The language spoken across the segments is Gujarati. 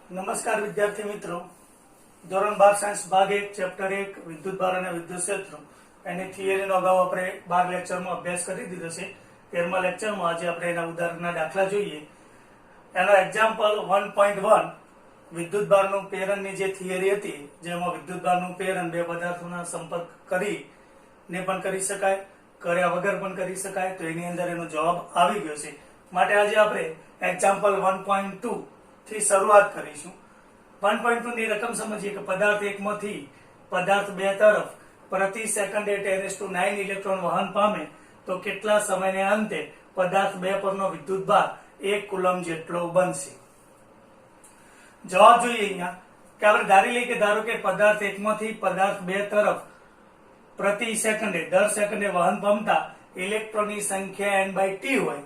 નમસ્કાર વિદ્યાર્થી મિત્રો, ધોરણ 12 સાયન્સ ભાગ 1 ચેપ્ટર 1 વિદ્યુત ભાર અને વિદ્યુત ક્ષેત્ર એની થિયરીનો અગાઉ આપણે 12 લેક્ચરમાં અભ્યાસ કરી દીધો છે. 13મા લેક્ચરમાં આજે આપણે એના ઉદાહરણના દાખલા જોઈએ. એનો એક્ઝામ્પલ 1.1 વિદ્યુત ભારનું પ્રેરણની જે થિયરી હતી, જેમાં વિદ્યુત ભારનું પ્રેરણ બે પદાર્થોના સંપર્ક કરીને પણ કરી શકાય, કર્યા વગર પણ કરી શકાય, તો એની અંદર એનો જવાબ આવી ગયો છે. માટે આજે આપણે એક્ઝામ્પલ 1.2 થી શરૂઆત કરીશું. 1.2 ની રકમ સમજીએ કે પદાર્થ 1 માંથી પદાર્થ 2 તરફ પ્રતિ સેકન્ડે 10⁹ ઇલેક્ટ્રોન વહન પામે તો કેટલા સમયને અંતે પદાર્થ 2 પરનો વિદ્યુત ભાર 1 કુલમ જેટલો બનશે. જવાબ જોઈએ અહીંયા કે આપણે ધારી લઈએ કે ધારો કે પદાર્થ 1 માંથી પદાર્થ 2 તરફ પ્રતિ સેકન્ડે દર સેકન્ડે વહન પામતા ઇલેક્ટ્રોનની સંખ્યા n/t હોય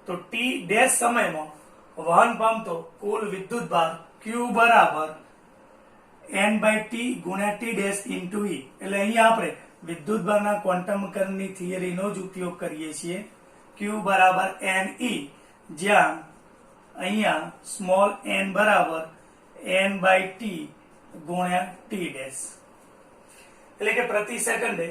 તો t ડેશ સમયમાં વહન પામતો કુલ વિદ્યુત ભાર Q બરાબર n/t ગુણ્યા t ડેશ ઇન્ટુ e. એટલે અહીંયા આપણે વિદ્યુત ભારના ક્વોન્ટમ મિકેનિક્સની થિયરીનો જ ઉપયોગ કરીએ છીએ. Q બરાબર ne, જ્યાં અહીંયા સ્મોલ n બરાબર n/t ગુણ્યા t ડેશ. એટલે કે પ્રતિ સેકન્ડે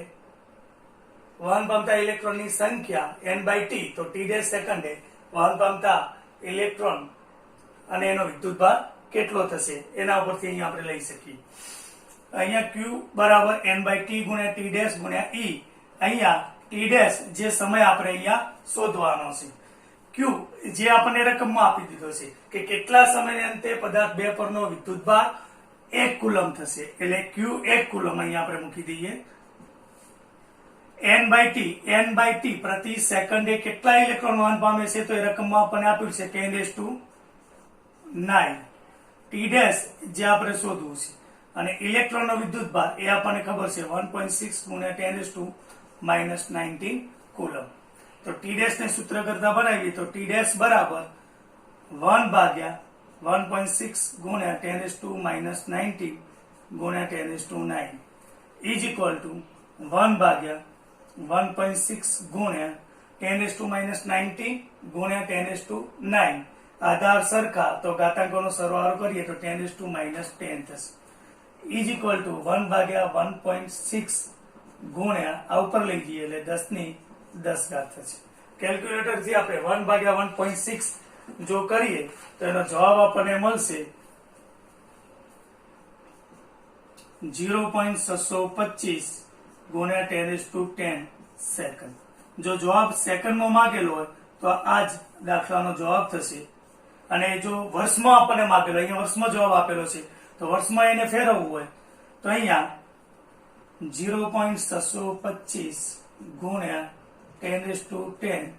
વહન પામતા ઇલેક્ટ્રોનની સંખ્યા n/t, તો t ડેશ સેકન્ડે વહન પામતા ઇલેક્ટ્રોન અને એનો વિદ્યુત ભાર કેટલો થશે એના ઉપરથી અહીંયા આપણે લઈ શકીએ. અહીંયા Q બરાબર n/t ગુણ્યા t ડેશ ગુણ્યા e. અહીંયા t ડેશ જે સમય આપણે અહીંયા શોધવાનો છે, Q જે આપણને રકમમાં આપી દીધો છે કે કેટલા સમયને અંતે પદાર્થ 2 પરનો વિદ્યુત ભાર 1 કુલમ થશે, એટલે Q 1 કુલમ અહીંયા આપણે મૂકી દઈએ. n/t પ્રતિ સેકન્ડે કેટલા ઇલેક્ટ્રોન વહન પામે છે તો એ રકમમાં આપણને આપ્યું છે 10⁹. t ડેશ જે આપણે શોધવું છે અને ઇલેક્ટ્રોનનો વિદ્યુત ભાર એ આપણને ખબર છે 1.6 ગુણ્યા 10⁻⁹ કુલમ. તો t ડેશ ને સૂત્ર કરતા બનાવીએ તો t ડેશ બરાબર 1/1.6 ગુણ્યા 10⁻⁹ ગુણ્યા 10⁹ ઇઝ ઇક્વલ ટુ 1/1.6 ગુણ્યા 10⁻⁹ ગુણ્યા 10⁹. આધાર સરખા તો ઘાતાંકોનો સરવાળો કરીએ તો 10⁻⁻10 થશે. ઇઝ ઇક્વલ ટુ 1/1.6 ગુણ્યા આ ઉપર લઈ જઈએ એટલે 10⁻10 થશે. કેલ્ક્યુલેટર થી આપણે 1/1.6 જો કરીએ તો એનો જવાબ આપણને મળશે 0.625 ગુણ્યા 10⁻10 સેકન્ડ. જો જવાબ સેકન્ડમાં માંગેલો હોય તો આ જ દાખલાનો જવાબ થશે. અને જો વર્ષમાં આપણને માંગેલો, અહીંયા વર્ષમાં જવાબ આપેલો છે તો વર્ષમાં એને ફેરવવું હોય તો અહીંયા 0.625 ગુણ્યા 10⁻10.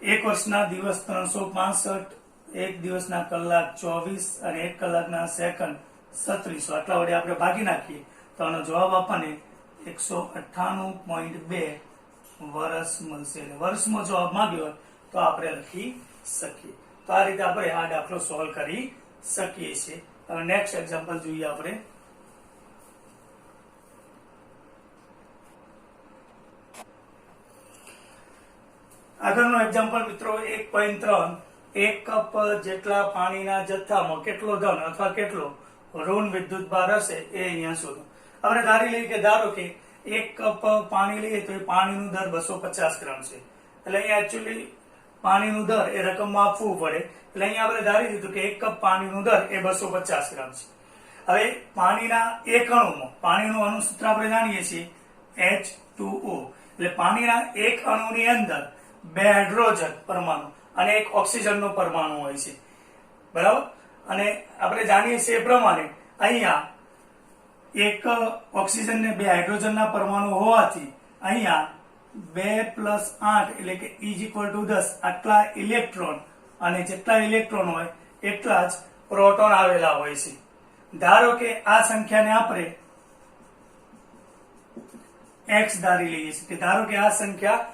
એક વર્ષના દિવસ 365, એક દિવસના કલાક 24 અને એક કલાકના સેકન્ડ 3600. આટલા વડે આપણે ભાગી નાખીએ તો આનો જવાબ આપણને 198.2 વર્ષ મળશે. વર્ષમાં જવાબ માંગ્યો હોય તો આપણે લખી શકીએ. તો આ રીતે આપણે આ દાખલો સોલ્વ કરી શકીએ છીએ. હવે નેક્સ્ટ એક્ઝામ્પલ જોઈએ આપણે. આગળનો એક્ઝામ્પલ મિત્રો 1.3. 1 કપ જેટલા પાણીના જથ્થામાં કેટલો ધન અથવા કેટલો ઋણ વિદ્યુત ભાર હશે એ અહીંયા શોધો. આપણે ધારી લઈએ કે ધારો કે 1 કપ પાણી લઈએ તો એ પાણીનું દર 250 ગ્રામ છે. એટલે અહીંયા એકચ્યુઅલી પાણીનું દર એ રકમમાં આપવું પડે. એટલે અહીંયા આપણે ધારી દીધું કે 1 કપ પાણીનું દર એ 250 ગ્રામ છે. હવે પાણીના એક અણુમાં, પાણીનું અણુ સૂત્ર આપણે જાણીએ છીએ H2O. એટલે પાણીના એક અણુની અંદર 2 હાઇડ્રોજન પરમાણુ અને 1 ઓક્સિજનનો પરમાણુ હોય છે, બરાબર. અને આપણે જાણીએ છીએ એ પ્રમાણે અહીંયા 1 ઓક્સિજન ને 2 હાઇડ્રોજનના પરમાણુ હોવાથી અહીંયા 2 + 8 એટલે કે E = 10 આટલા ઇલેક્ટ્રોન, અને જેટલા ઇલેક્ટ્રોન હોય એટલા જ પ્રોટોન આવેલા હોય છે. ધારો કે આ સંખ્યાને આપણે x ધારી લઈએ છીએ કે ધારો કે આ સંખ્યા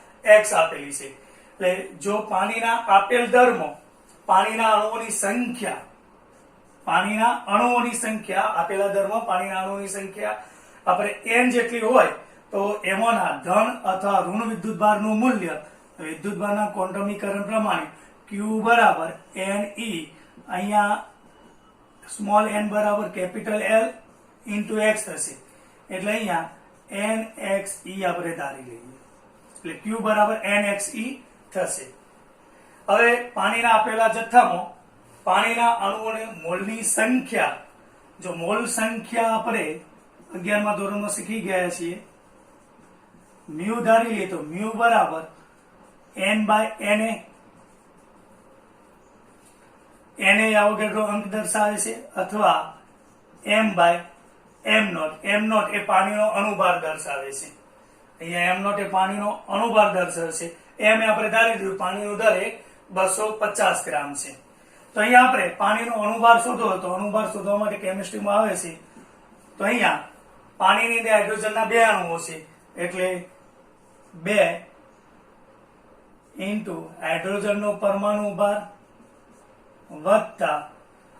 x આપેલી છે. એટલે જો પાણીના આપેલ દરમાં પાણીના અણુઓની સંખ્યા આપેલા દરમાં પાણીના અણુઓની સંખ્યા આપણે n જેટલી હોય તો એમાંના ધન અથવા ઋણ વિદ્યુત ભારનું મૂલ્ય વિદ્યુત ભારના ક્વોન્ટમીકરણ પ્રમાણે Q બરાબર ne અહીંયા સ્મોલ n બરાબર કેપિટલ L ઇન્ટુ x થશે, એટલે અહીંયા nxe આપણે ધારી લઈએ, એટલે q બરાબર nxe થશે. હવે પાણીના આપેલા જથ્થામાં પાણીના અણુઓને મોલની સંખ્યા, જો મોલ સંખ્યા આપણે 11મા ધોરણમાં શીખી ગયા છીએ, મ્યુ ધારી લઈએ તો મ્યુ બરાબર n by na. na Avogadro અંક દર્શાવે છે, અથવા m by m naught. m naught એ પાણીનો અણુભાર દર્શાવે છે. અહીંયા m નોટ એ પાણીનો અણુભાર દર્શાવે છે. m એ આપણે ધારી દીધું, પાણીનું દર એ 250 ગ્રામ છે. તો અહીંયા આપણે પાણીનો અણુભાર શોધવો, તો અણુભાર શોધવા માટે કેમિસ્ટ્રીમાં આવે છે, તો અહીંયા પાણીની અંદર હાઇડ્રોજનના 2 અણુઓ છે, એટલે 2 ઇન્ટુ હાઇડ્રોજનનો પરમાણુ ભાર વત્તા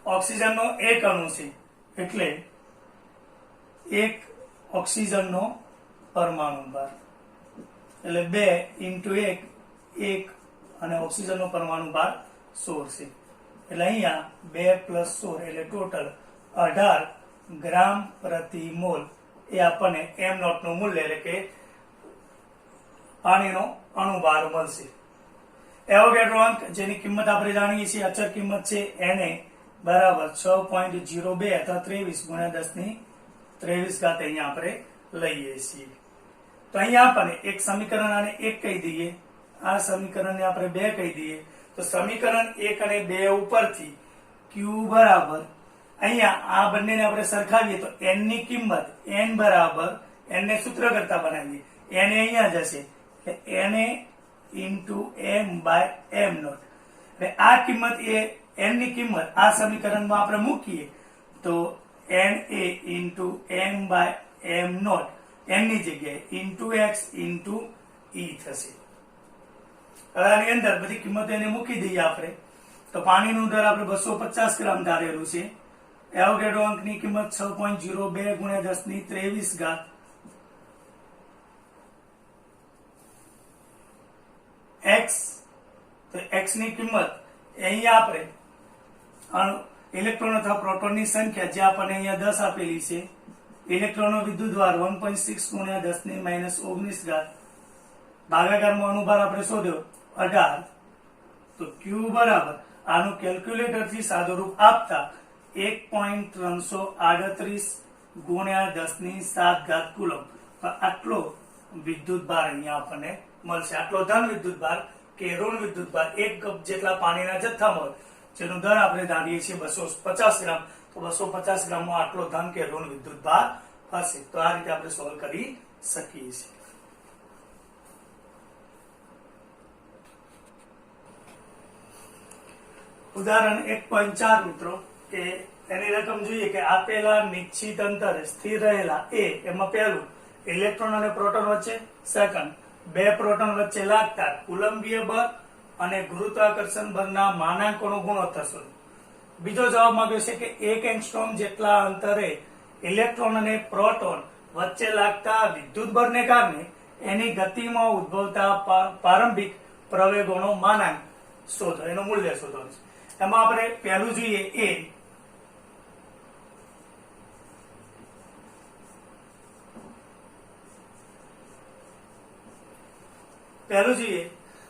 ઓક્સિજનનો 1 અણુ છે, એટલે 1 ઓક્સિજનનો પરમાણુ ભાર, એટલે 2 ઇન્ટુ 1 અને ઓક્સિજનનો પરમાણુ ભાર 16 છે. એટલે અહીંયા 2 પ્લસ 16 એટલે ટોટલ 18 ગ્રામ પ્રતિ મોલ એ આપણને m નોટ નું મૂલ્ય એટલે કે પાણીનો અણુભાર મળશે. એવોગાડ્રો અંક જેની કિંમત આપણે જાણીએ છીએ, અચળ કિંમત છે Na બરાબર 6.02 અથવા 23 ગુણ્યા 10⁻23 અહીંયા આપણે લઈએ છીએ. તો અહીંયા આપણને એક સમીકરણ આને 1 કહી દઈએ, આ સમીકરણને આપણે 2 કહી દઈએ, તો સમીકરણ 1 અને 2 ઉપરથી q બરાબર, અહીંયા આ બંનેને આપણે સરખાવીએ તો n ની કિંમત n બરાબર, n ને સૂત્ર કરતા બનાવીએ, n અહીંયા જશે, એટલે na into m by m naught. એટલે આ કિંમત એ n ની કિંમત આ સમીકરણમાં આપણે મૂકીએ તો na into m by m naught n ની જગ્યાએ ઇન્ટુ x ઇન્ટુ e થશે. હવે આની અંદર બધી કિંમતો એને મૂકી દઈએ આપણે, તો પાણીનું દર આપણે 250 ગ્રામ ધારેલું છે. એવોગાડ્રો અંકની કિંમત 6.02 ગુણ્યા 10⁻23 x, તો x ની કિંમત અહીંયા આપણે ઇલેક્ટ્રોન અથવા પ્રોટોનની સંખ્યા જે આપણને અહીંયા 10 આપેલી છે, ઇલેક્ટ્રોનનો વિદ્યુતભાર 1.6 ગુણ્યા 10⁻19 ભાગાકારમાં અણુભાર આપણે શોધ્યો 18, તો q બરાબર આનું કેલ્ક્યુલેટર થી સાદું રૂપ આપતા 1.338 ગુણ્યા 10⁻7 કુલમ. આટલો વિદ્યુતભાર અહીંયા આપણને મળશે. આટલો ધન વિદ્યુતભાર કે ઋણ વિદ્યુતભાર 1 કપ જેટલા પાણીના જથ્થામાં હોય, જેનો દર આપણે ધારીએ છીએ 250 ગ્રામ, તો 250 ગ્રામમાં આટલો ધન કે ઋણ વિદ્યુતભાર હશે. તો આ રીતે આપણે સોલ્વ કરી શકીએ છીએ. ઉદાહરણ 1.4 મિત્રો, કે એની રકમ જોઈએ કે આપેલા નિશ્ચિત અંતરે સ્થિર રહેલા a, એમાં પહેલું ઇલેક્ટ્રોન અને પ્રોટોન વચ્ચે, સેકન્ડ 2 પ્રોટોન વચ્ચે લાગતા કુલંબીય બળ અને ગુરુત્વાકર્ષણ બળના માનાંકોનો ગુણોત્તર શોધો. બીજો જવાબ માંગ્યો છે કે 1 એંગસ્ટ્રોમ જેટલા અંતરે ઇલેક્ટ્રોન અને પ્રોટોન વચ્ચે લાગતા વિદ્યુત બળને કારણે એની ગતિમાં ઉદ્ભવતા પ્રારંભિક પ્રવેગોનો માનાંક શોધો, એનું મૂલ્ય શોધવાનું છે. એમાં આપણે પહેલું જોઈએ a, પહેલું જોઈએ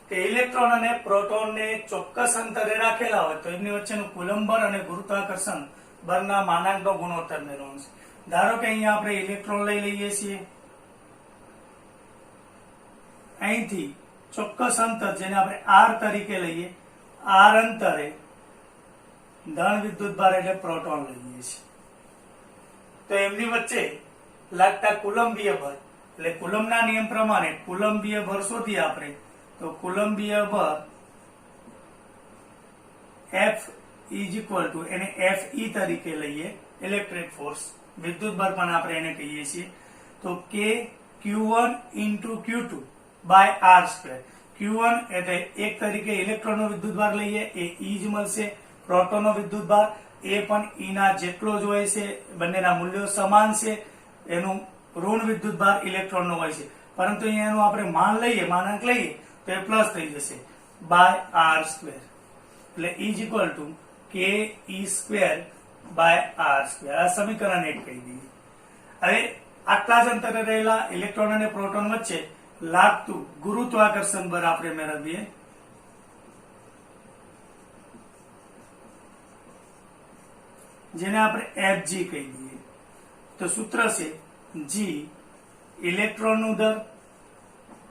કે ઇલેક્ટ્રોન અને પ્રોટોનને ચોક્કસ અંતરે રાખેલા હોય તો એમની વચ્ચેનું કુલંબ બળ અને ગુરુત્વાકર્ષણ બળના માનાંકનો ગુણોત્તર મેળવવાનો છે. ધારો કે અહીંયા આપણે ઇલેક્ટ્રોન લઈ લઈએ છીએ, અહીંથી ચોક્કસ અંતર જેને આપણે r તરીકે લઈએ, r અંતરે ધન વિદ્યુતભાર એટલે પ્રોટોન લઈએ છીએ, તો એમની વચ્ચે લાગતા કુલંબીય બળ, એટલે કુલમના નિયમ પ્રમાણે કુલંબીય બળ શોધીએ આપણે, તો કુલંબીય બળ F ઇઝ ઇક્વલ ટુ, એને Fe તરીકે લઈએ, ઇલેક્ટ્રિક ફોર્સ, વિદ્યુત બળ પણ આપણે એને કહીએ છીએ, તો K Q1 into Q2 by r². Q1 એટલે 1 તરીકે ઇલેક્ટ્રોનનો વિદ્યુતભાર લઈએ, એ E જ મળશે. પ્રોટોનનો વિદ્યુતભાર એ પણ E ના જેટલો જ હોય છે, બંનેના મૂલ્યો સમાન છે. એનું ઋણ વિદ્યુતભાર ઇલેક્ટ્રોનનો હોય છે, પરંતુ અહીંયા એનું આપણે માન લઈએ, માનાંક લઈએ તો એ પ્લસ થઈ જશે બાય r². એટલે E ઇઝ ઇક્વલ ટુ કે E square by R square. આ સમીકરણ 1 કહી દઈએ. હવે આટલા જ અંતરે રહેલા ઇલેક્ટ્રોન અને પ્રોટોન વચ્ચે લાગતું ગુરુત્વાકર્ષણ બળ આપણે મેળવીએ. જેને આપણે Fg કહી દઈએ. તો સૂત્ર છે G ઇલેક્ટ્રોનનું દર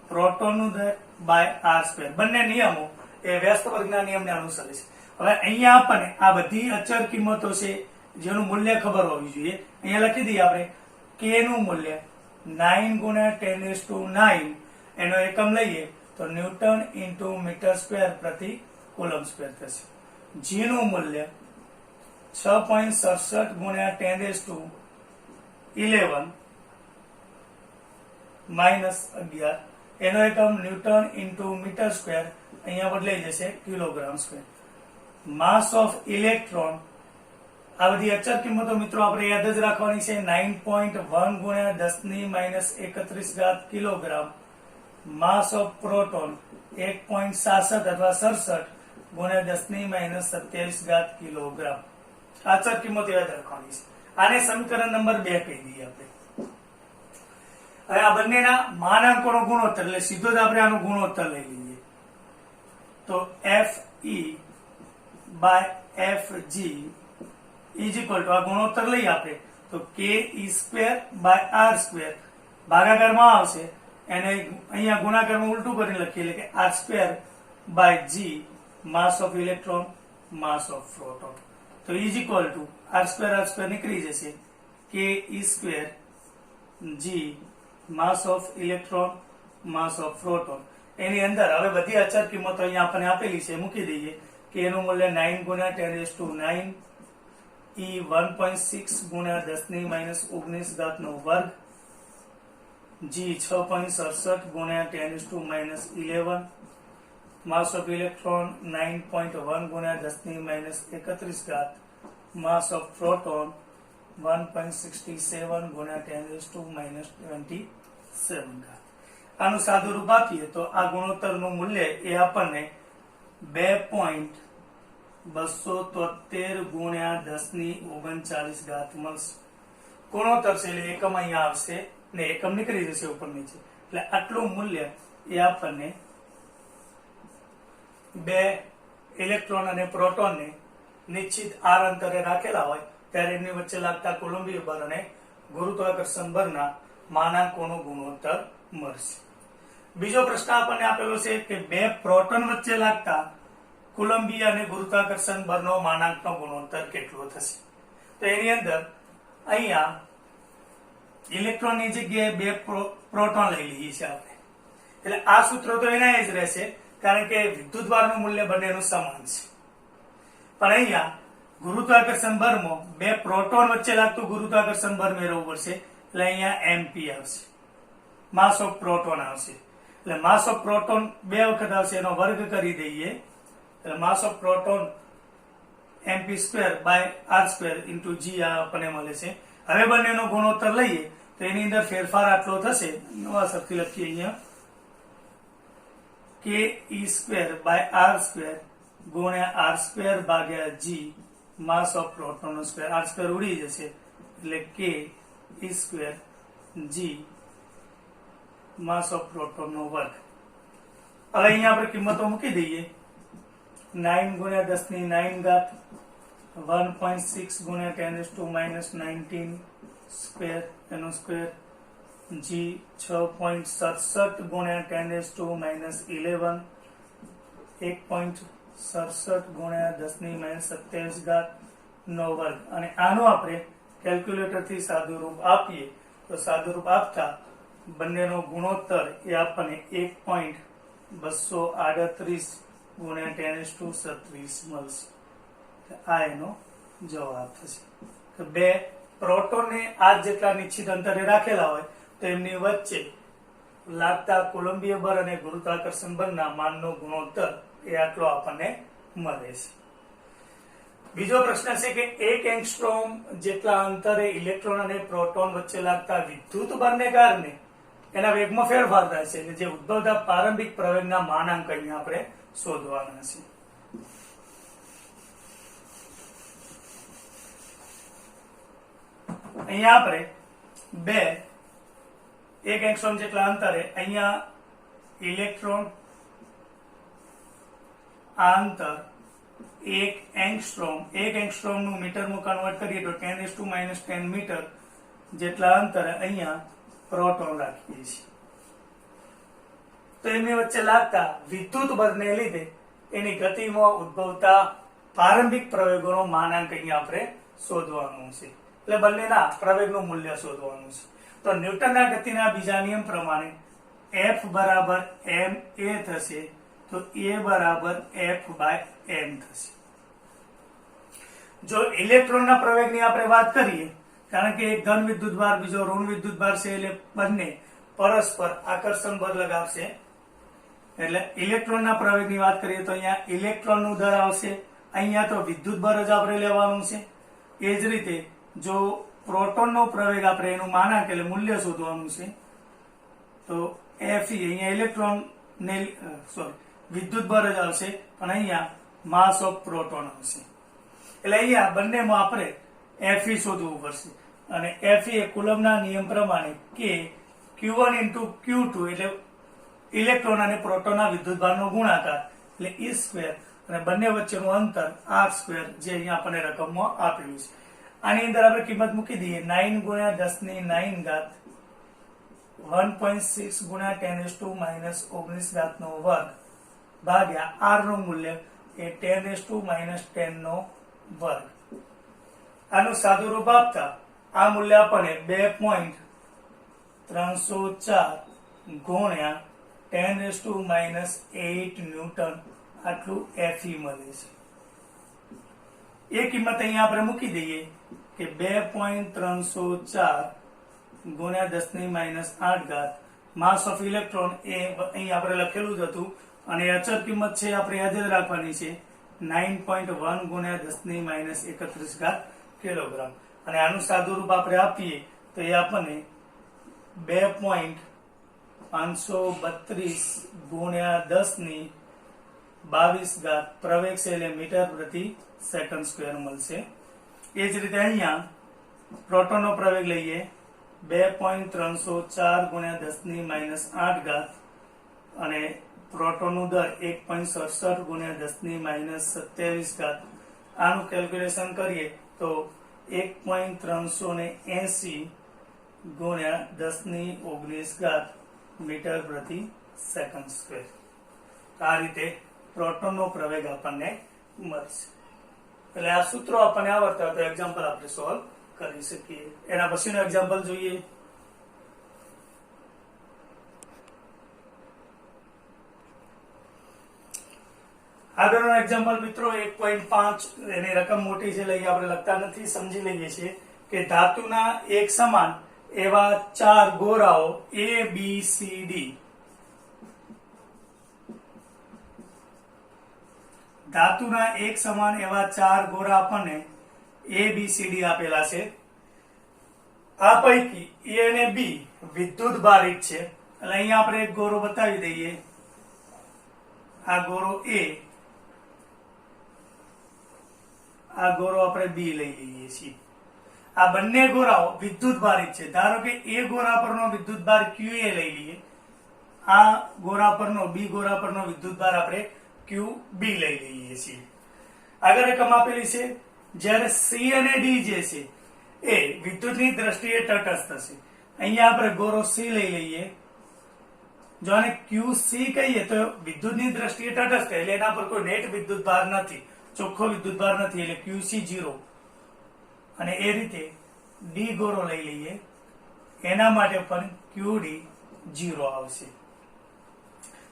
પ્રોટોનનું દર બાય આર સ્ક્વેર. બંને નિયમો એ વ્યસ્ત વર્ગના નિયમને અનુસરે છે. હવે અહીંયા આપણને આ બધી અચળ કિંમતો છે જેનું મૂલ્ય ખબર હોવી જોઈએ. અહીંયા લખી દઈએ આપણે k નું મૂલ્ય 9 ગુણ્યા 10⁹ એનો એકમ લઈએ તો ન્યૂટન ઇન્ટુ મીટર સ્ક્વેર પ્રતિ કુલમ સ્ક્વેર થશે. g નું મૂલ્ય 6.67 ગુણ્યા 10⁻11 -11 એનો એકમ ન્યૂટન ઇન્ટુ મીટર સ્ક્વેર, અહીંયા બદલાઈ જશે kilogram square. Mass of electron, આ બધી અચળ કિંમતો મિત્રો આપણે યાદ જ રાખવાની છે. 9.1 ગુણ્યા 10⁻31 કિલોગ્રામ. માસ ઓફ પ્રોટોન 1.67 અથવા 67 ગુણ્યા 10⁻27 કિલોગ્રામ. અચળ કિંમતો યાદ રાખવાની છે. આને સમીકરણ નંબર 2 કહી દઈએ આપણે. હવે આ બંનેના માનાંકોનો ગુણોત્તર, એટલે સીધો જ આપણે આનો ગુણોત્તર લઈ લઈએ. તો Fe બાય Fg ઇઝ ઇક્વલ ટુ, આ ગુણોત્તર લઈએ આપણે તો કે E square by R square, ભાગાકારમાં આવશે એને અહીંયા ગુણાકારમાં ઉલટું કરીને લખીએ એટલે કે R square by G mass of electron mass of proton. તો is equal to R square નીકળી જશે કે E square G mass of electron mass of proton. એની અંદર હવે બધી અચળ કિંમતો અહીંયા આપણને આપેલી છે, મૂકી દઈએ. કે એનું મૂલ્ય 9 ગુણ્યા 10⁹, ઈ 1.6 ગુણ્યા 10⁻19 નો વર્ગ, જી 6.67 ગુણ્યા 10⁻11, માસ ઓફ ઇલેક્ટ્રોન 9.1 ગુણ્યા 10⁻31, માસ ઓફ પ્રોટોન 1.67 ગુણ્યા 10⁻27. આનું સાદું રૂપ આપીએ તો આ ગુણોત્તરનું મૂલ્ય એ આપણને 2.273 ગુણ્યા 10⁻39 મળશે. ગુણોત્તર છે એટલે એકમ અહીંયા આવશે ને એકમ નીકળી જશે ઉપર નીચે, એટલે આટલું મૂલ્ય એ આપણને બે ઇલેક્ટ્રોન અને પ્રોટોનને નિશ્ચિત આર અંતરે રાખેલા હોય ત્યારે એમની વચ્ચે લાગતા કોલંબીય બળ અને ગુરુત્વાકર્ષણ બળના માનાંકોનો ગુણોત્તર મળશે. બીજો પ્રશ્ન આપણને આપેલો છે કે બે પ્રોટોન વચ્ચે લાગતા કોલંબીય અને ગુરુત્વાકર્ષણ બળનો માનાંકનો ગુણોત્તર કેટલો થશે. તો એની અંદર અહીંયા ઇલેક્ટ્રોનની જગ્યાએ બે પ્રોટોન લઈ લઈએ છીએ આપણે, એટલે આ સૂત્ર તો એના જ રહેશે કારણ કે વિદ્યુતભારનું મૂલ્ય બંનેનું સમાન છે. પણ અહીંયા ગુરુત્વાકર્ષણ બળમાં બે પ્રોટોન વચ્ચે લાગતું ગુરુત્વાકર્ષણ બળ મેળવવું પડશે, એટલે અહીંયા એમપી આવશે, માસ ઓફ પ્રોટોન આવશે. એટલે માસ ઓફ પ્રોટોન બે વખત આવશે, એનો વર્ગ કરી દઈએ એટલે mass of proton mp square by R square into G આપણને મળે છે. હવે બંનેનો ગુણોત્તર લઈએ તો એની અંદર ફેરફાર આટલો થશે, નવા સરથી લખીએ અહીંયા કે E square by R square ગુણ્યા આર સ્ક્વેર ભાગ્યા જી માસ ઓફ પ્રોટોન નો સ્ક્વેર. આર સ્ક્વેર ઉડી જશે એટલે કે E square G mass of proton નો વર્ગ. હવે અહીંયા આપણે કિંમતો મૂકી દઈએ. 9 ગુણ્યા 10⁹, 1.6 ગુણ્યા 10⁻19 સ્ક્વેર એનો સ્ક્વેર, જી 6.67 ગુણ્યા 10⁻11, 1.67 ગુણ્યા 10⁻27 નો વર્ગ. અને આનું આપણે કેલ્ક્યુલેટર થી સાદું રૂપ આપીએ તો સાદું રૂપ આપતા બંનેનો ગુણોત્તર એ આપણને 1.238 ગુણ્યા 10⁻36 મળશે. આ એનો જવાબ થશે. તો બે પ્રોટોનને આ જેટલા નિશ્ચિત અંતરે રાખેલા હોય તો એમની વચ્ચે લાગતા કોલંબીય બળ અને ગુરુત્વાકર્ષણ બળના માનનો ગુણોત્તર એ આટલો આપણને મળે છે. બીજો પ્રશ્ન છે કે 1 એંગસ્ટ્રોમ જેટલા અંતરે ઇલેક્ટ્રોન અને પ્રોટોન વચ્ચે લાગતા વિદ્યુત બળને કારણે એના વેગમાં ફેરફાર થાય છે, એટલે જે ઉદ્ભવતા પ્રારંભિક પ્રવેગના માનાંક અહીંયા આપણે શોધવાના છે. અહીંયા આપણે બે 1 એંગસ્ટ્રોમ જેટલા અંતરે અહીંયા ઇલેક્ટ્રોન આ અંતર 1 એંગસ્ટ્રોમ નું મીટરમાં કન્વર્ટ કરીએ તો 10⁻⁻10 મીટર જેટલા અંતરે અહીંયા પ્રોટોન રાખીએ છીએ. તો એમની વચ્ચે લાગતા વિદ્યુત બળને લીધે એની ગતિમાં ઉદ્ભવતા પ્રારંભિક પ્રવેગોનો માનાંક અહીંયા આપણે શોધવાનું છે. એટલે બંનેના પ્રવેગનું મૂલ્ય શોધવાનું છે. તો ન્યૂટનના ગતિના બીજા નિયમ પ્રમાણે F બરાબર ma થશે, તો A બરાબર F/m થશે. જો ઇલેક્ટ્રોનના પ્રવેગની આપણે વાત કરીએ, કારણ કે એક ધન વિદ્યુતભાર બીજો ઋણ વિદ્યુતભાર છે, એટલે બંને પરસ્પર આકર્ષણ બળ લગાવશે. એટલે ઇલેક્ટ્રોનના પ્રવેગની વાત કરીએ તો અહીંયા ઇલેક્ટ્રોનનું દર આવશે, અહીંયા તો વિદ્યુતભાર જ આપણે લેવાનું છે. એ જ રીતે જો પ્રોટોનનો પ્રવેગ આપણે એનું માનાંક એટલે મૂલ્ય શોધવાનું છે, તો Fe અહીંયા ઇલેક્ટ્રોન ને વિદ્યુતભાર જ આવશે, પણ અહીંયા માસ ઓફ પ્રોટોન આવશે. એટલે અહીંયા બંનેમાં આપણે Fe શોધવું પડશે, અને Fe એ કુલમ્બના નિયમ પ્રમાણે કે Q1 × Q2 એટલે ઇલેક્ટ્રોન અને પ્રોટોનના વિદ્યુતભારનો ગુણાકાર એટલે E², અને બંને વચ્ચેનું અંતર R², જે અહીંયા આપણને રકમમાં આપેલું છે. આની અંદર આપણે કિંમત મૂકી દઈએ 9 × 10⁹ 1.6 × 10⁻⁻19 નો વર્ગ ભાગ્યા R નું મૂલ્ય એ 10⁻10 નો વર્ગ. આનું સાદું રૂપ આપતા આ મૂલ્ય આપણને 2.304 ગુણ્યા 10⁻8 ન્યૂટન આટલું Fe મળે છે. એ કિંમત અહીંયા આપણે મૂકી દઈએ કે 2.304 ગુણ્યા 10⁻8 માસ ઓફ ઇલેક્ટ્રોન એ અહીં આપણે લખેલું જ હતું, અને અચળ કિંમત છે આપણે યાદ જ રાખવાની છે 9.1 ગુણ્યા 10⁻31 કિલોગ્રામ. અને આનું સાદું રૂપ આપણે આપીએ તો એ આપણને 2.532 ગુણ્યા 10⁻22 પ્રવેગ છે, એટલે મીટર પ્રતિ સેકન્ડ સ્ક્વેર મળશે. એ જ રીતે અહીંયા પ્રોટોનનો પ્રવેગ લઈએ 2.304 ગુણ્યા 10⁻8 અને પ્રોટોનનું દર 1.67 ગુણ્યા 10⁻27. આનું કેલ્ક્યુલેશન કરીએ તો 1.380 ગુણ્યા 10⁻19 મીટર પ્રતિ સેકન્ડ સ્ક્વેર. આ રીતે પ્રોટોનનો પ્રવેગ આપણને મળશે. એટલે આ સૂત્રો આપણને આવડતા હોય તો એક્ઝામ્પલ આપણે સોલ્વ કરી શકીએ. એના પછીનો એક્ઝામ્પલ જોઈએ. આગળનો એક્ઝામ્પલ મિત્રો 1.5, એની રકમ મોટી છે, લઈ આપણે લખતા નથી, સમજી લઈએ છીએ કે ધાતુના એક સમાન એવા 4 ગોળાઓ ABCD, ધાતુના એક સમાન એવા 4 ગોળા આપણને ABCD આપેલા છે. આ પૈકી A અને B વિદ્યુત ભારિત છે, એટલે અહીંયા આપણે એક ગોળો બતાવી દઈએ. આ ગોળો A, આ ગોળો આપણે B લઈ લઈએ છીએ. આ બંને ગોળાઓ વિદ્યુત ભારિત છે. ધારો કે A ગોળા પરનો વિદ્યુત ભાર QA લઈ લઈએ, આ ગોળા પરનો B ગોળા પરનો વિદ્યુત ભાર આપણે QB લઈ લઈએ છીએ. આગળ રકમ આપેલી છે. જ્યારે C અને D જે છે એ વિદ્યુતની દ્રષ્ટિએ તટસ્થ છે. અહીંયા આપણે ગોળો C લઈ લઈએ. જો આને QC કહીએ તો વિદ્યુતની દ્રષ્ટિએ તટસ્થ, એટલે એના પર કોઈ નેટ વિદ્યુત ભાર નથી, ચોખ્ખો વિદ્યુત ભાર નથી, એટલે QC 0. અને એ રીતે D ગોળો લઈ લઈએ, એના માટે પણ QD 0 આવશે.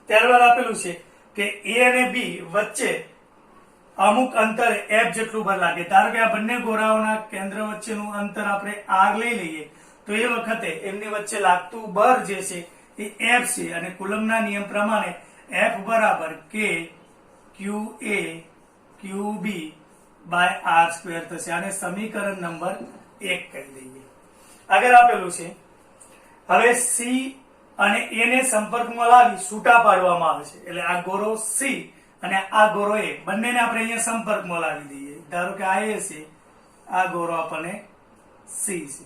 ત્યારબાદ આપેલું છે કે A અને B વચ્ચે અમુક અંતરે F જેટલું બળ લાગે. ધારો કે આ બંને ગોળાઓના કેન્દ્ર વચ્ચેનું અંતર આપણે R લઈ લઈએ, તો એ વખતે એમની વચ્ચે લાગતું બળ જે છે એ F છે, અને કુલમ્બના નિયમ પ્રમાણે F બરાબર K QA QB by R² થશે. આને સમીકરણ નંબર 1 કહી દઈએ. આગળ આપેલું છે, હવે C અને A ને સંપર્કમાં લાવી છૂટા પાડવામાં આવે છે. એટલે આ ગોળો C અને આ ગોળો A બંનેને આપણે અહીંયા સંપર્કમાં લાવી દઈએ. ધારો કે આ A છે, આ ગોળો આપણને C છે.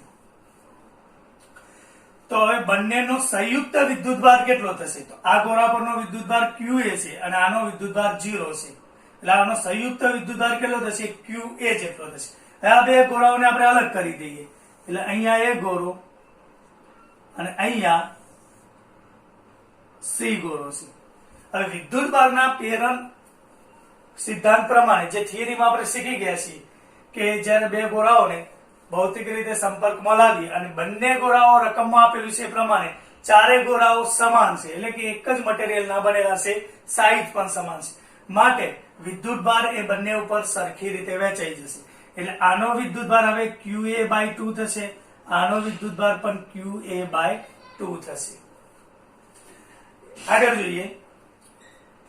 તો હવે બંનેનો સંયુક્ત વિદ્યુતભાર કેટલો થશે? તો આ ગોળા પરનો વિદ્યુતભાર QA છે અને આનો વિદ્યુતભાર 0 છે, એટલે આનો સંયુક્ત વિદ્યુતભાર કેટલો થશે? QA જેટલો થશે. હવે આ બે ગોળાઓને આપણે અલગ કરી દઈએ, એટલે અહીંયા એક ગોળો અને અહીંયા C ગોળો છે. હવે વિદ્યુતભારના પ્રેરણ સિદ્ધાંત પ્રમાણે જે થિયરીમાં આપણે શીખી ગયા છીએ કે જ્યારે બે ગોળાઓને ભૌતિક રીતે સંપર્કમાં લાવી અને બંને ગોળાઓ રકમમાં આપેલું છે એ પ્રમાણે ચારે ગોળાઓ સમાન છે, એટલે કે એક જ મટીરીયલના બનેલા છે, સાઈઝ પણ સમાન છે, માટે વિદ્યુતભાર એ બંને ઉપર સરખી રીતે વહેંચાઈ જશે. એટલે આનો વિદ્યુતભાર હવે QA/2 થશે, આનો વિદ્યુતભાર પણ QA/2 થશે. આગળ જોઈએ,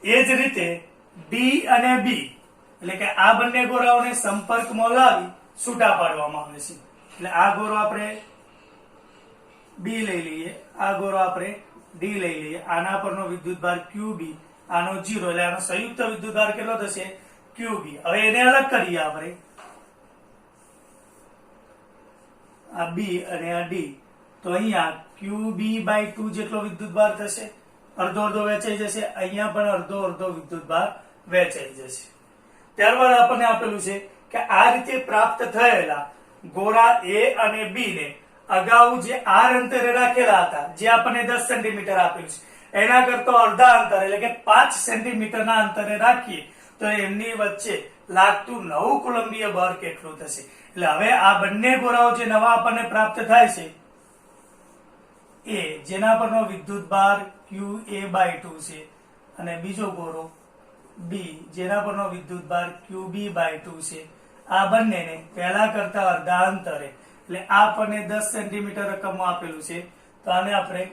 એ જ રીતે D અને B એટલે કે આ બંને ગોળાઓને સંપર્કમાં લાવી છૂટા પાડવામાં આવે છે. એટલે આ ગોળો આપણે B લઈ લઈએ, આ ગોળો આપણે D લઈ લઈએ, આના પરનો વિદ્યુતભાર QB, આનો 0, એટલે આનો સંયુક્ત વિદ્યુતભાર કેટલો થશે? QB. હવે એને અલગ કરીએ આપણે, આ B અને આ D, તો અહીંયા QB/2 જેટલો વિદ્યુતભાર થશે, અડધો અડધો વહેંચાઈ જશે, અહીંયા પણ અડધો અડધો વિદ્યુતભાર વહેંચાઈ જશે. ત્યારબાદ આપણને આપેલું છે કે આ રીતે પ્રાપ્ત થયેલા ગોળા A અને B ને અગાઉ જે R અંતરે રાખેલા હતા, જે આપણને 10 સેન્ટીમીટર આપેલું છે, એના કરતા અડધા અંતર એટલે કે 5 સેન્ટીમીટરના અંતરે રાખીએ તો એમની વચ્ચે લાગતું નવું કુલંબીય બળ કેટલું થશે? એટલે હવે આ બંને ગોળાઓ જે નવા આપણને પ્રાપ્ત થાય છે, એ જેના પરનો વિદ્યુતભાર QA/2 છે અને બીજો ગોળો B જેના પરનો વિદ્યુતભાર QB/2 છે, આ બંનેને પહેલા કરતા અડધા અંતરે, એટલે આ આપણને 10 સેન્ટીમીટર રકમમાં આપેલું છે, તો આને આપણે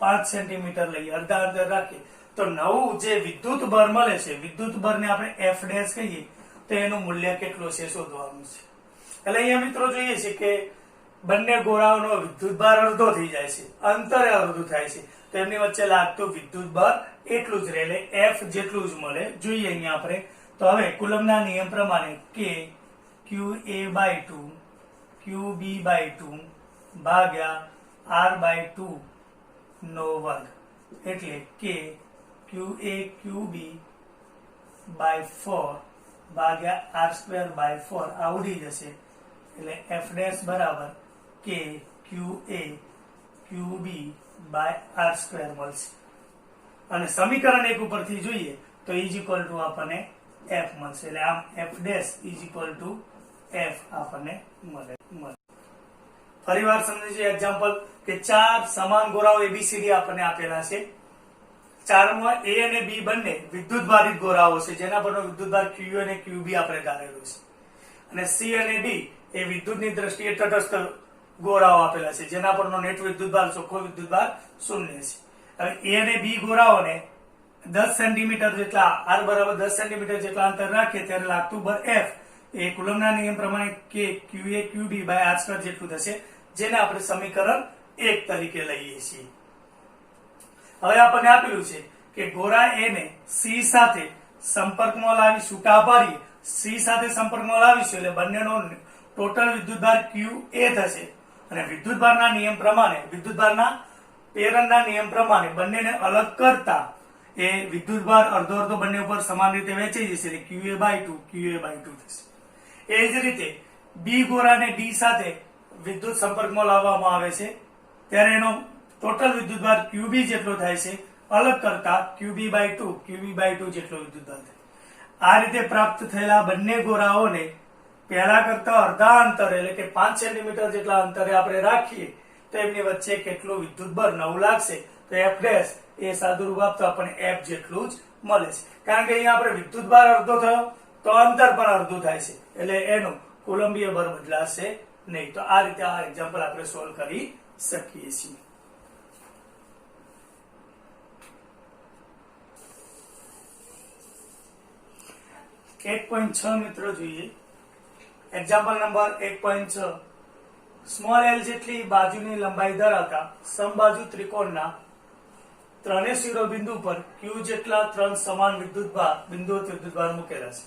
5 સેન્ટીમીટર લઈએ, અડધા અંતર રાખીએ તો નવું જે વિદ્યુત બળ મળે છે, વિદ્યુત બળને આપણે F' કહીએ, તો એનું મૂલ્ય કેટલું છે શોધવાનું છે. એટલે અહીંયા મિત્રો જોઈએ છે કે બંને ગોળાઓનો વિદ્યુતભાર અડધો થઈ જાય છે, અંતરે અડધું થાય છે, તો એમની વચ્ચે લાગતું વિદ્યુતભાર એટલું જ રહે, એટલે F જેટલું જ મળે. જોઈએ અહીંયા આપણે, તો હવે કુલમ્બના નિયમ પ્રમાણે K QA/2 QB/2 ભાગ્યા R/2 નો વર્ગ, એટલે K QA QB/4 ભાગ્યા R²/4 આ ઉડી જશે, એટલે F' બરાબર K QA QB/R² મળશે. અને સમીકરણ 1 ઉપરથી જોઈએ તો = આપણને F મળશે, એટલે આમ F' = F આપણને મળે. ફરીવાર સમજીએ એક્ઝામ્પલ કે 4 સમાન ગોળાઓ ABCD આપણને આપેલા છે, ચારમાં A અને B બંને વિદ્યુતભારિત ગોળાઓ છે, જેના પરનો વિદ્યુતભાર QA અને QB આપણે ધારેલું છે, અને C અને D એ વિદ્યુતની દ્રષ્ટિએ તટસ્થ ગોળાઓ આપેલા છે, જેના પરનો નેટ વિદ્યુતભાર, ચોખ્ખો વિદ્યુતભાર 0 છે. હવે A અને B ગોળાઓને 10 સેન્ટીમીટર જેટલા R બરાબર 10 સેન્ટીમીટર જેટલા અંતર રાખીએ ત્યારે લાગતું બળ F એ કુલમ્બના નિયમ પ્રમાણે K QA QB/R² જેટલું થશે, જેને આપણે સમીકરણ 1 તરીકે લઈએ છીએ. હવે આપણને આપેલું છે કે ગોળા A ને C સાથે સંપર્કમાં લાવી છૂટા પાડીએ, C સાથે સંપર્કમાં લાવીશું એટલે બંનેનો ટોટલ વિદ્યુતભાર QA થશે, અને વિદ્યુતભારના નિયમ પ્રમાણે, વિદ્યુતભારના પ્રેરણના નિયમ પ્રમાણે બંનેને અલગ કરતા એ વિદ્યુતભાર અડધો અડધો બંને ઉપર સમાન રીતે વહેંચાઈ જશે, એટલે QA/2 થશે. એ જ રીતે B ગોળાને D સાથે વિદ્યુત સંપર્કમાં લાવવામાં આવે છે ત્યારે એનો ટોટલ વિદ્યુતભાર QB જેટલો થાય છે, અલગ કરતા QB/2 જેટલો વિદ્યુતભાર થાય. આ રીતે પ્રાપ્ત થયેલા બંને ગોળાઓને પહેલા કરતા અડધા અંતરે એટલે કે 5 સેન્ટીમીટર જેટલા અંતરે આપણે રાખીએ તો એમની વચ્ચે કેટલું વિદ્યુત બળ નવું લાગશે, તો F' એ સાદુરૂપ આપતો આપણને F જેટલું જ મળે છે. કારણ કે અહીંયા આપણે વિદ્યુતભાર અડધો થયો તો અંતર પણ અડધું થાય છે, એટલે એનું કુલંબીય બળ બદલાશે નહીં. તો આ રીતે આ એક્ઝામ્પલ આપણે સોલ્વ કરી શકીએ છીએ. એક 1.6 મિત્રો જોઈએ, એક્ઝામ્પલ નંબર 1.6. સ્મોલ l જેટલી બાજુની લંબાઈ ધરાવતા સમબાજુ ત્રિકોણના ત્રણેય શિરોબિંદુ પર Q જેટલા 3 સમાન વિદ્યુતભાર મૂકેલા છે,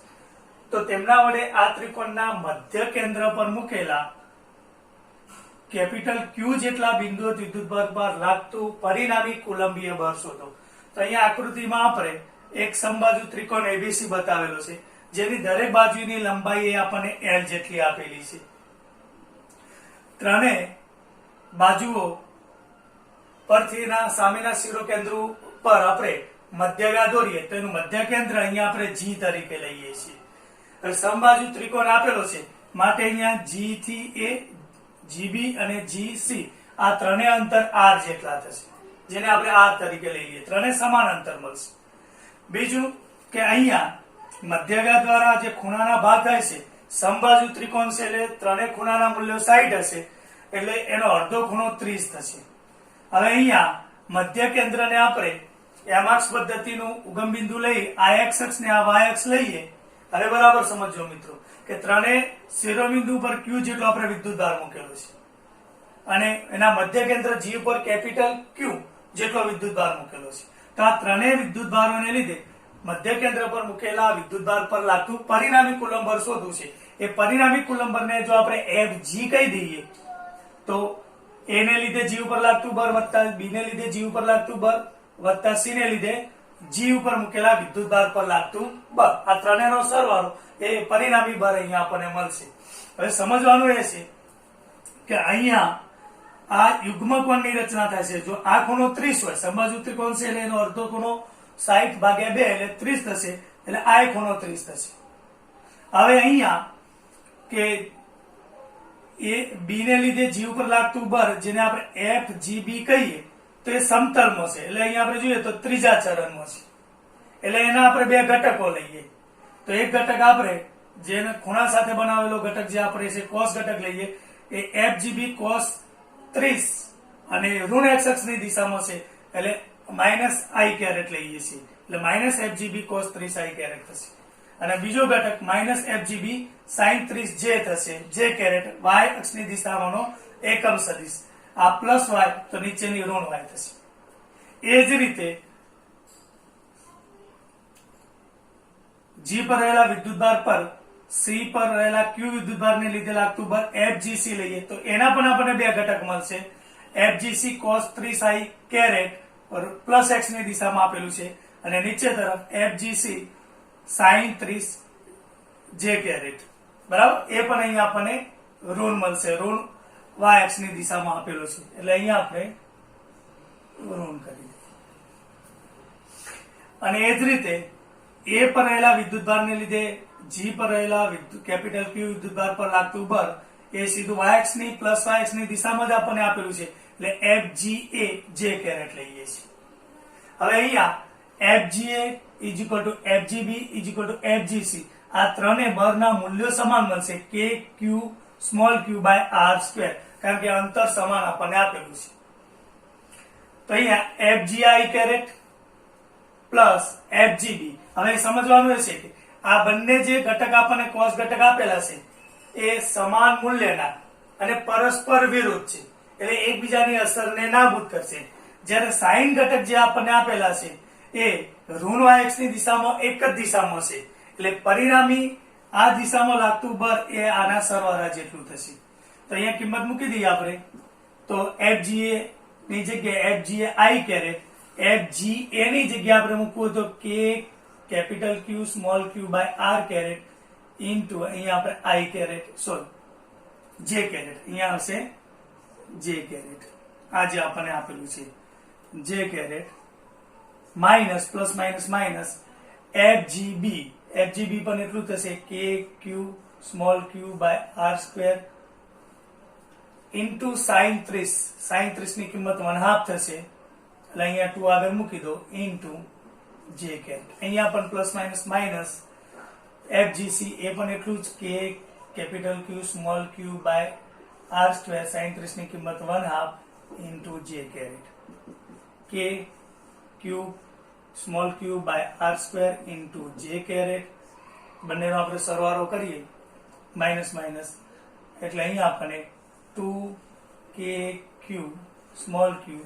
તો તેમના વડે આ ત્રિકોણના મધ્ય કેન્દ્ર પર મૂકેલા કેપિટલ ક્યુ જેટલા બિંદુઓ વિદ્યુતભાર પર લાગતું પરિણામી કુલંબીય બળ શોધો. તો અહીંયા આકૃતિમાં આપણે એક સમબાજુ ત્રિકોણ એબીસી બતાવેલો છે, જેની દરેક બાજુની લંબાઈ એ આપણને L જેટલી આપેલી છે. ત્રણેય બાજુઓ પરથીના સામેના શિરોકેન્દ્ર પર આપણે મધ્યગા દોરીએ તો એનું મધ્ય કેન્દ્ર અહીંયા આપણે G તરીકે લઈએ છીએ. હવે સમબાજુ ત્રિકોણ આપેલો છે માટે અહીંયા G થી A, GB અને GC આ ત્રણેય અંતર R જેટલા થશે, જેને આપણે R તરીકે લઈ લઈએ. ત્રણેય સમાન અંતર મળશે. બીજું કે અહીંયા મધ્યગા દ્વારા જે ખૂણાના ભાગ થાય છે, સમબાજુ ત્રિકોણ છે એટલે ત્રણેય ખૂણાના મૂલ્યો 60 હશે, એટલે એનો અડધો ખૂણો 30 થશે. હવે અહીંયા મધ્ય કેન્દ્રને આપણે એમએક્સ પદ્ધતિનું ઉગમ બિંદુ લઈ આ એક્સ અક્ષ ને આ વાય અક્ષ લઈએ. હવે બરાબર સમજો મિત્રો કે ત્રણેય શિરોબિંદુ પર Q જેટલો આપણે વિદ્યુતભાર મૂકેલો છે અને એના મધ્ય કેન્દ્ર G ઉપર કેપિટલ Q જેટલો વિદ્યુતભાર મૂકેલો છે. તો આ ત્રણેય વિદ્યુતભારોને લીધે મધ્ય કેન્દ્ર પર મૂકેલા વિદ્યુતભાર પર લાગતું પરિણામી કુલંબ બળ શોધવું છે. એ પરિણામી કુલંબ બળને જો આપણે FG કહી દઈએ તો A ને લીધે G ઉપર લાગતું બળ વત્તા B ને લીધે G ઉપર લાગતું બળ વત્તા C ને લીધે G ઉપર મૂકેલા વિદ્યુતભાર પર લાગતું બળ, આ ત્રણેયનો સરવાળો એ પરિણામી બળ અહીંયા આપણને મળશે. હવે સમજવાનું એ છે કે અહીંયા આ યુગ્મકોણની રચના થાય છે. જો આ ખૂણો 30 હોય, સમબાજુ ત્રિકોણ છે એટલે એનો અડધો ખૂણો 60 ભાગ્યા 2 એટલે 30 થશે, એટલે આ ખૂણો 30 થશે. હવે અહીંયા કે એ B ને લીધે G ઉપર લાગતું બળ જેને આપણે FGB કહીએ તો એ સમતલમાં છે, એટલે અહીંયા આપણે જોઈએ તો ત્રીજા ચરણમાં છે, એટલે એના આપણે બે ઘટકો લઈએ. તો એક ઘટક આપણે જેને ખૂણા સાથે બનાવેલો ઘટક જે આપણે છે cos ઘટક લઈએ, એ FGB cos 30 અને ઋણ x અક્ષની દિશામાં છે એટલે -i કેરેટ લઈએ છીએ, એટલે -FGB cos 30 i કેરેટ થશે. અને બીજો ઘટક -FGB sin 30 j થશે, j કેરેટ y અક્ષની દિશામાંનો એકમ સદિશ. આ પ્લસ y તો નીચેની ઋણ y થશે. એ જ રીતે G પર રહેલા વિદ્યુતભાર પર C પર રહેલા Q વિદ્યુતભારને લીધે લાગતું બળ FGC લઈએ તો એના પણ આપણને બે ઘટક મળશે. FGC cos 30 i caret plus x ની દિશામાં આપેલું છે અને નીચે તરફ FGC sin 30 j કેરેટ, બરાબર. એ પણ અહીંયા આપણને ઋણ મળશે, ઋણ y અક્ષ ની દિશામાં આપેલો છે, એટલે અહીંયા આપણે ઋણ કરી દઈએ. અને એ જ રીતે A પર રહેલા વિદ્યુતભારને લીધે G પર રહેલા કેપિટલ Q વિદ્યુતભાર પર લાગતું બળ એ સીધું y અક્ષ ની પ્લસ y અક્ષ ની દિશામાં જ આપણને આપેલું છે, એટલે FGA j કેરેટ લઈએ છીએ. હવે અહીંયા FGA FGB FGC આ ત્રણે બળના મૂલ્યો સમાન મળશે, K Q small q by r square, કારણ કે અંતર સમાન આપણને આપેલું છે. તો અહીંયા FGI કેરેટ પ્લસ FGB. હવે સમજવાનું એ છે કે આ બંને જે ઘટક આપણને cos ઘટક આપેલા છે એ સમાન મૂલ્યના અને પરસ્પર વિરુદ્ધ છે, એટલે એકબીજાની અસરને નાબૂદ કરશે. જ્યારે sin ઘટક જે આપણને આપેલા છે એ ઋણ y અક્ષની દિશામાં એક જ દિશામાં છે, એટલે પરિણામી આ દિશામાં લાગતું બળ એ આના સરવાળા જેટલું થશે. તો અહીંયા કિંમત મૂકી દઈએ આપણે, તો FGA ની જગ્યાએ FGA i કેરેટ, FGA ની જગ્યાએ આપણે મૂકવું તો K capital Q small q by r caret into અહીંયા આપણે i caret sorry j caret, અહીંયા આવશે j કેરેટ, આ જે આપણને આપેલું છે j caret minus plus minus minus FGB પણ એટલું થશે K Q small q by r square into sin 30 ની કિંમત 1/2 થશે, એટલે અહીંયા 2 આગળ મૂકી દો ઇન્ટુ j કેરેટ. અહીંયા પણ પ્લસ માઇનસ માઇનસ FGC એ પણ એટલું જ K capital Q small q by r square sin 30 ની કિંમત 1/2 into j caret, K Q small q by r square into j caret. બંનેનો આપણે સરવાળો કરીએ માઇનસ માઇનસ, એટલે અહીંયા આપણને 2KQ small q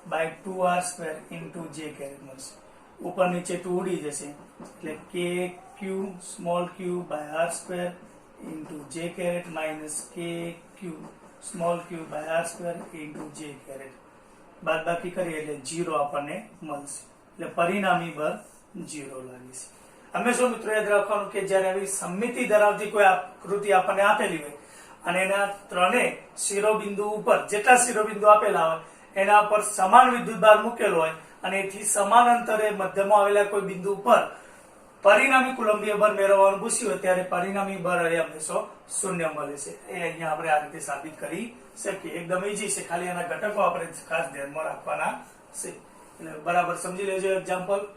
by 2r square into j caret મળશે. ઉપર નીચે 2 ઉડી જશે, એટલે KQ small q by r square into j caret minus KQ small q by R square into j caret બાદ બાકી કરીએ એટલે 0 આપણને મળશે. એટલે પરિણામી બળ 0 લાગે છે. હંમેશા મિત્રો યાદ રાખવાનું કે જયારે આવી સમમિતિ ધરાવતી કોઈ આકૃતિ આપણને આપેલી હોય અને એના ત્રણેય શિરોબિંદુ ઉપર જેટલા શિરોબિંદુ આપેલા હોય એના પર સમાન વિદ્યુતભાર મૂકેલો હોય અને એથી સમાન અંતરે મધ્યમાં આવેલા કોઈ બિંદુ ઉપર પરિણામી કુલંબીય બળ મેળવવાનું પૂછ્યું હોય ત્યારે પરિણામી બળ એ હંમેશા શૂન્ય મળે છે. એ અહીંયા આપણે આ રીતે સાબિત કરી શકીએ. એકદમ ઈઝી છે, ખાલી એના ઘટકો આપણે ખાસ ધ્યાનમાં રાખવાના છે. એટલે બરાબર સમજી લેજો એક્ઝામ્પલ.